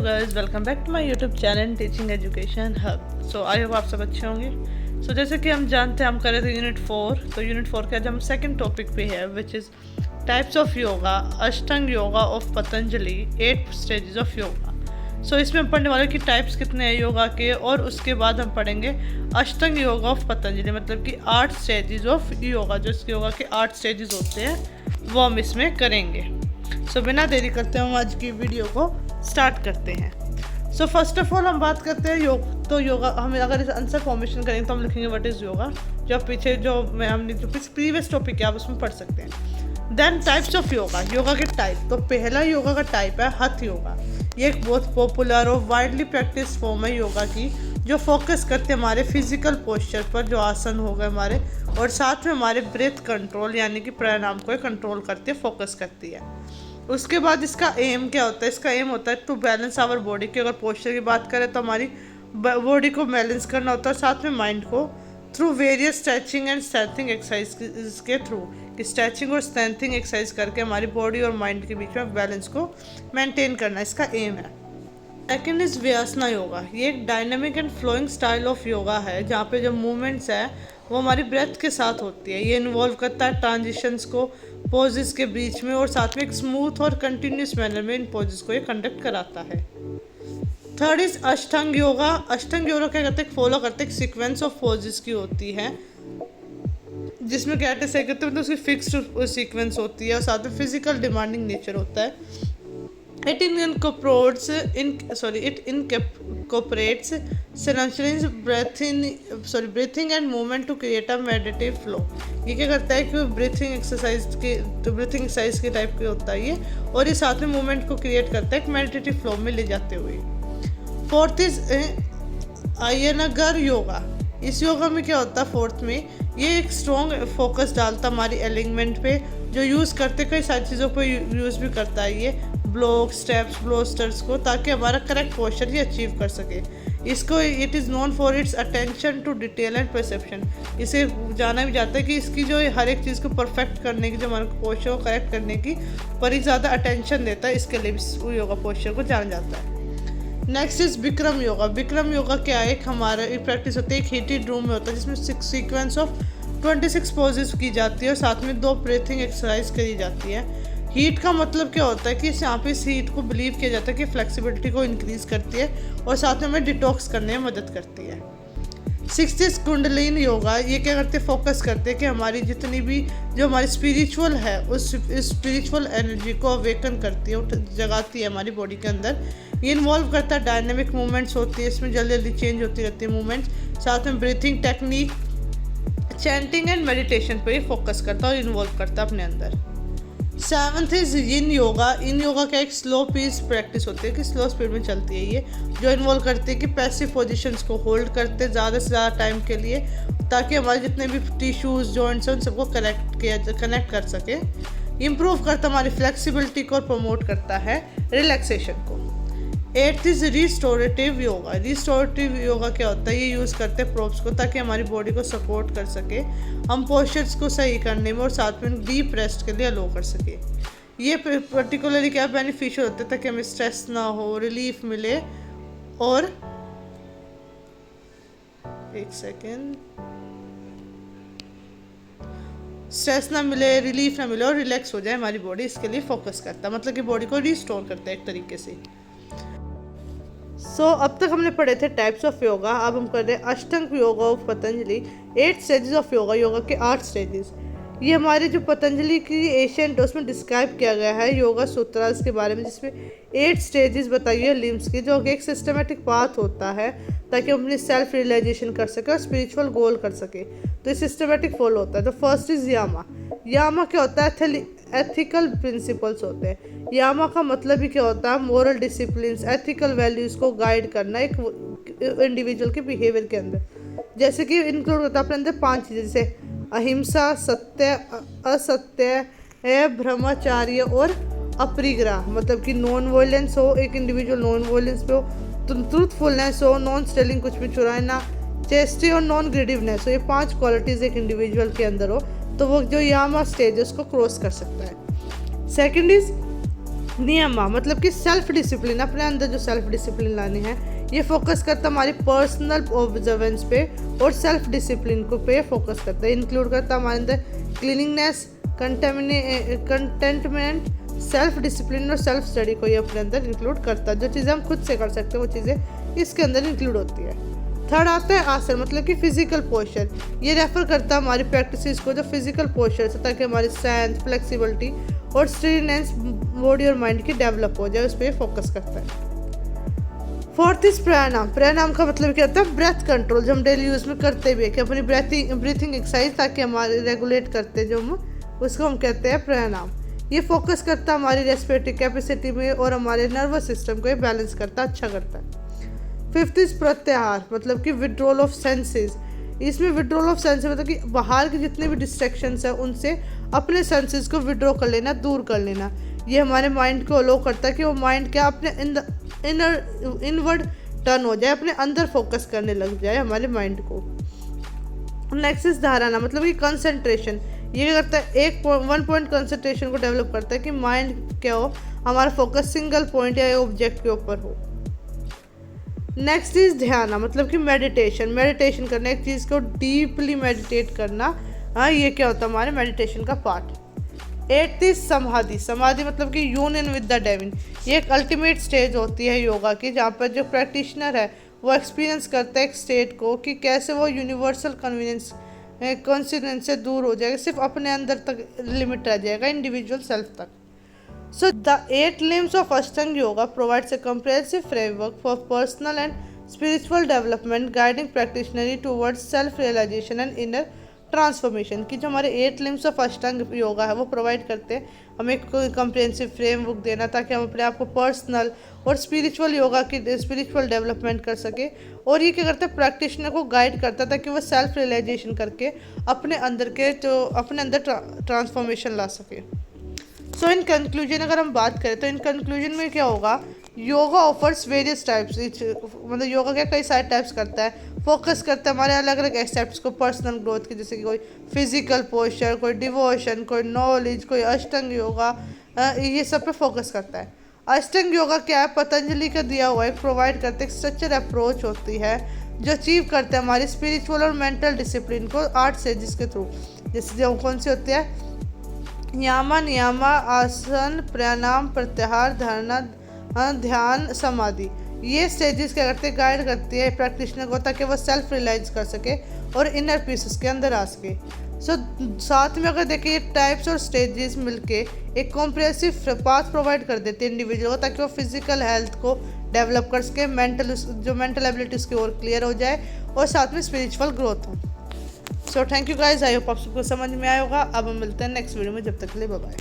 Guys, welcome back to my YouTube channel teaching education hub. So I hope आप सब अच्छे होंगे। सो जैसे कि हम जानते हैं, हम कर रहे थे यूनिट 4। तो यूनिट 4 के आज हम सेकंड टॉपिक पे है, which is types of yoga, Ashtanga yoga of Patanjali, 8 stages of yoga. So इसमें हम पढ़ने वाले कि टाइप्स कितने हैं योगा के, और उसके बाद हम पढ़ेंगे अष्टांग योगा ऑफ पतंजलि, मतलब कि 8 स्टेजेस ऑफ योगा। जो इस योगा के 8 स्टेजेस होते हैं वो हम इसमें करेंगे। सो बिना देरी करते हम आज की वीडियो को स्टार्ट करते हैं। सो फर्स्ट ऑफ ऑल हम बात करते हैं योग। तो योगा हमें अगर इस आंसर फॉर्मेशन करेंगे तो हम लिखेंगे व्हाट इज़ योगा। जो पीछे जो मैं हमने जो प्रीवियस टॉपिक है आप उसमें पढ़ सकते हैं। Then types of yoga, yoga के टाइप। तो पहला योगा का टाइप है हठ योगा। ये एक बहुत पॉपुलर और वाइडली प्रैक्टिस फॉर्म है योगा की, जो फोकस करते हैं हमारे फिजिकल पोस्चर पर, जो आसन हो गए हमारे, और साथ में हमारे ब्रेथ कंट्रोल यानी कि प्राणायाम को कंट्रोल करते फोकस करती है। उसके बाद इसका एम क्या होता है? इसका एम होता है टू बैलेंस आवर बॉडी की। अगर पोस्चर की बात करें तो हमारी बॉडी को बैलेंस करना होता है, साथ में माइंड को, through various stretching and strengthening exercise के थ्रू। कि स्ट्रेचिंग और स्ट्रेंथिंग एक्सरसाइज करके हमारी बॉडी और माइंड के बीच में बैलेंस को मेंटेन करना इसका एम है। सेकेंड इज व्यासना योगा। ये एक dynamic and flowing style of yoga है, जहाँ पे जो मूवमेंट्स है वो हमारी ब्रेथ के साथ होती है। ये इन्वॉल्व करता है ट्रांजिशंस को पोजेस के बीच में, और साथ में एक स्मूथ और कंटिन्यूस मैनर में इन पोजेस को ये कंडक्ट कराता है। थर्ड इज अष्टांग योगा। अष्टांग योगा क्या करते हैं? फॉलो करते हैं सीक्वेंस ऑफ पोजेस की होती है, जिसमें क्या करते हैं मतलब उसकी फिक्स्ड सीक्वेंस होती है, और साथ में फिजिकल डिमांडिंग नेचर होता है। It incorporates synchronous breathing and movement to create a meditative flow। ये क्या करता है कि ब्रीथिंग एक्सरसाइज के टाइप के होता है ये, और ये साथ में मूवमेंट को क्रिएट करता है एक मेडिटेटिव फ्लो में ले जाते हुए। Fourth is Iyengar yoga. इस योगा में क्या होता है? फोर्थ में ये एक स्ट्रॉन्ग फोकस डालता हमारी एलिमेंट पे, जो यूज़ करते कई सारी चीज़ों पे यूज़ भी करता है ये ब्लॉक स्टेप्स ब्लोस्टर्स को, ताकि हमारा करेक्ट पोस्चर ही अचीव कर सके। इसको it is known for its attention to detail and perception. इसे जाना भी जाता है कि इसकी जो हर एक चीज़ को परफेक्ट करने की, जो हमारे पोस्चर को करेक्ट करने की पर ही ज़्यादा अटेंशन देता है, इसके लिए भी योगा पोस्चर को जाना जाता है। Next is Bikram yoga. Bikram yoga क्या है? एक हमारा प्रैक्टिस होती है एक हीटेड रूम में होता है, जिसमें सीक्वेंस ऑफ 26 पोजेस की जाती है, और साथ में 2 ब्रीथिंग एक्सरसाइज करी जाती है। हीट का मतलब क्या होता है कि यहाँ पे इस हीट को बिलीव किया जाता है कि फ्लेक्सिबिलिटी को इंक्रीज करती है, और साथ में हमें डिटॉक्स करने में मदद करती है। 6 इज कुंडलिनी योगा। ये क्या करते हैं? फोकस करते हैं कि हमारी जितनी भी जो हमारी स्पिरिचुअल है, उस स्पिरिचुअल एनर्जी को अवेकन करती है, जगाती है हमारी बॉडी के अंदर। ये इन्वॉल्व करता है डायनेमिक मूवमेंट्स होती है, इसमें जल्दी जल्दी चेंज होती रहती है मूवमेंट्स, साथ में breathing technique, chanting and meditation पर ये फोकस करता है और इन्वॉल्व करता है अपने अंदर। 7th इज यिन योगा। इन योगा का एक स्लो पीस प्रैक्टिस होती है कि स्लो स्पीड में चलती है ये, जो इन्वॉल्व करती है कि पैसिव पोजीशंस को होल्ड करते ज़्यादा से ज़्यादा टाइम के लिए, ताकि हमारे जितने भी टिश्यूज़ जॉइंट्स हैं उन सबको कनेक्ट कर सके। इम्प्रूव करता हमारी फ्लेक्सिबिलिटी को और प्रमोट करता है रिलैक्सेशन को। 8th is restorative yoga. Restorative yoga क्या होता है? ये यूज़ करते हैं प्रॉप्स को, ताकि हमारी बॉडी को सपोर्ट कर सके हम पोस्चर्स को सही करने में, और साथ में डीप रेस्ट के लिए अलो कर सके। ये पर्टिकुलरली क्या बेनिफिशियल होता है? ताकि हमें स्ट्रेस ना हो, रिलीफ मिले, और स्ट्रेस ना मिले, रिलीफ ना मिले, और रिलैक्स हो जाए हमारी बॉडी, इसके लिए फोकस करता है, मतलब कि बॉडी को रिस्टोर करता है एक तरीके से। अब तक हमने पढ़े थे टाइप्स ऑफ योगा। अब हम कर रहे हैं अष्टांग yoga of Patanjali, 8 stages of yoga. Yoga के 8 स्टेजेस ये हमारे जो पतंजलि की एशियंट उसमें डिस्क्राइब किया गया है योगा सूत्रास के बारे में, जिसमें 8 स्टेजेस बताई है लिम्स की, जो कि एक सिस्टमेटिक पाथ होता है, ताकि हम अपनी सेल्फ रियलाइजेशन कर सके और स्पिरिचुअल गोल कर सके। तो ये सिस्टमेटिक फॉलो होता है। तो फर्स्ट इज यामा। यामा क्या होता है? एथिकल प्रिंसिपल्स होते हैं। यामा का मतलब ही क्या होता है? मोरल डिसिप्लिन, एथिकल वैल्यूज़ को गाइड करना एक इंडिविजुअल के बिहेवियर के अंदर। जैसे कि इंक्लूड होता है अपने अंदर 5 चीज़ें, जैसे अहिंसा, सत्य, असत्य, ब्रह्मचार्य और अपरिग्रह, मतलब कि नॉन वायलेंस हो, एक इंडिविजुअल नॉन वायलेंस पे हो, ट्रूथफुलनेस हो, नॉन स्टेलिंग, कुछ भी चुराना, चेस्टी और नॉन ग्रेडिवनेस हो। ये 5 क्वालिटीज़ एक इंडिविजुअल के अंदर हो, तो वो जो यामा स्टेज है उसको क्रॉस कर सकता है। सेकंड इज नियमा मतलब कि सेल्फ डिसिप्लिन, अपने अंदर जो सेल्फ डिसिप्लिन लाने हैं, ये फोकस करता है हमारी पर्सनल ऑब्जर्वेंस पे और सेल्फ डिसिप्लिन को पे फोकस करता है। इंक्लूड करता है हमारे अंदर क्लीनिंगनेस, कंटेंटमेंट, सेल्फ डिसिप्लिन और सेल्फ स्टडी को ये अपने अंदर इंक्लूड करता है। जो चीज़ें हम खुद से कर सकते हैं वो चीज़ें इसके अंदर इंक्लूड होती है। थर्ड आता है आसन मतलब कि फिजिकल पोस्चर। ये रेफर करता है हमारी प्रैक्टिसेस को जो फिजिकल पोस्चर से, ताकि हमारी स्ट्रेंथ, फ्लेक्सिबिलिटी और स्टेडीनेस बॉडी और माइंड की डेवलप हो जाए, उस पर फोकस करता है। फोर्थ इज प्राणायाम। प्राणायाम का मतलब क्या होता है? ब्रेथ कंट्रोल, जो हम डेली यूज़ में करते भी है कि अपनी ब्रीथिंग एक्सरसाइज ताकि हमारे रेगुलेट करते जो हम उसको हम कहते हैं प्राणायाम। ये फोकस करता है हमारी रेस्पिरेटरी कैपेसिटी में और हमारे नर्वस सिस्टम को ये बैलेंस करता है, अच्छा करता है। फिफ्थ इज प्रत्याहार मतलब कि विड्रॉल ऑफ सेंसेस। इसमें विड्रॉल ऑफ सेंसेस मतलब कि बाहर के जितने भी डिस्ट्रैक्शंस हैं उनसे अपने सेंसेस को विड्रॉ कर लेना, दूर कर लेना। ये हमारे माइंड को अलो करता है कि वो माइंड क्या अपने इनवर्ड टर्न हो जाए, अपने अंदर फोकस करने लग जाए हमारे माइंड को। नेक्स्ट इज धारणा मतलब कि कंसंट्रेशन। ये क्या करता है? वन पॉइंट कंसंट्रेशन को डेवलप करता है कि माइंड क्या हो, हमारा फोकस सिंगल पॉइंट या ऑब्जेक्ट के ऊपर हो। नेक्स्ट इज ध्यान मतलब कि मेडिटेशन करना, एक चीज़ को डीपली मेडिटेट करना। हाँ, ये क्या होता है? हमारे मेडिटेशन का पार्ट। एट्थ इज समाधि मतलब कि यूनियन विद द डिवाइन। ये एक अल्टीमेट स्टेज होती है योगा की, जहाँ पर जो प्रैक्टिशनर है वो एक्सपीरियंस करता है एक स्टेट को कि कैसे वो यूनिवर्सल कॉन्फिडेंस से दूर हो जाएगा, सिर्फ अपने अंदर तक लिमिट रह जाएगा, इंडिविजुअल सेल्फ तक। So the 8 limbs of Ashtanga Yoga provides a comprehensive framework for personal and spiritual development, guiding practitioner towards self-realization and inner transformation. की जो हमारे 8 limbs of अष्टांग योगा है वो प्रोवाइड करते हैं हमें कोई कम्प्रिहेंसिव फ्रेमवर्क देना, ताकि हम अपने आप को पर्सनल और स्पिरिचुअल योगा की स्पिरिचुअल डेवलपमेंट कर सके। और ये क्या करता है? प्रैक्टिशनर को गाइड करता है ताकि वो सेल्फ रियलाइजेशन करके अपने अंदर ट्रांसफॉर्मेशन ला सके। सो इन कंक्लूजन अगर हम बात करें तो इन कंक्लूजन में क्या होगा? योगा ऑफर्स वेरियस टाइप्स, मतलब योगा क्या कई सारे टाइप्स करता है, फोकस करता है हमारे अलग अलग एस्पेक्ट्स को पर्सनल ग्रोथ की, जैसे कि कोई फिजिकल पोस्चर, कोई डिवोशन, कोई नॉलेज, कोई अष्टांग योगा, ये सब पे फोकस करता है। अष्टांग योगा क्या है? पतंजलि का दिया हुआ एक प्रोवाइड करते एक स्ट्रक्चर अप्रोच होती है जो अचीव करते हैं हमारी स्पिरिचुअल और मेंटल डिसिप्लिन को 8 स्टेजेस के थ्रू। जैसे जो कौन सी होती है? यामा, नियामा, आसन, प्राणायाम, प्रत्याहार, धारणा, ध्यान, समाधि। ये स्टेजेस क्या करते हैं? गाइड करती है प्रैक्टिशनर को ताकि वो सेल्फ रियलाइज कर सके और इनर पीस उसके अंदर आ सके। सो साथ में अगर देखें ये टाइप्स और स्टेजेस मिलके एक कॉम्प्रिहेंसिव पाथ प्रोवाइड कर देते हैं इंडिविजुअल को, ताकि वो फिजिकल हेल्थ को डेवलप कर सके, मेंटल एबिलिटीज़ की ओर क्लियर हो जाए और साथ में स्पिरिचुअल ग्रोथ हो। So thank you guys, I hope आप सबको समझ में आया होगा। अब हम मिलते हैं नेक्स्ट वीडियो में, जब तक के लिए बाय बाय।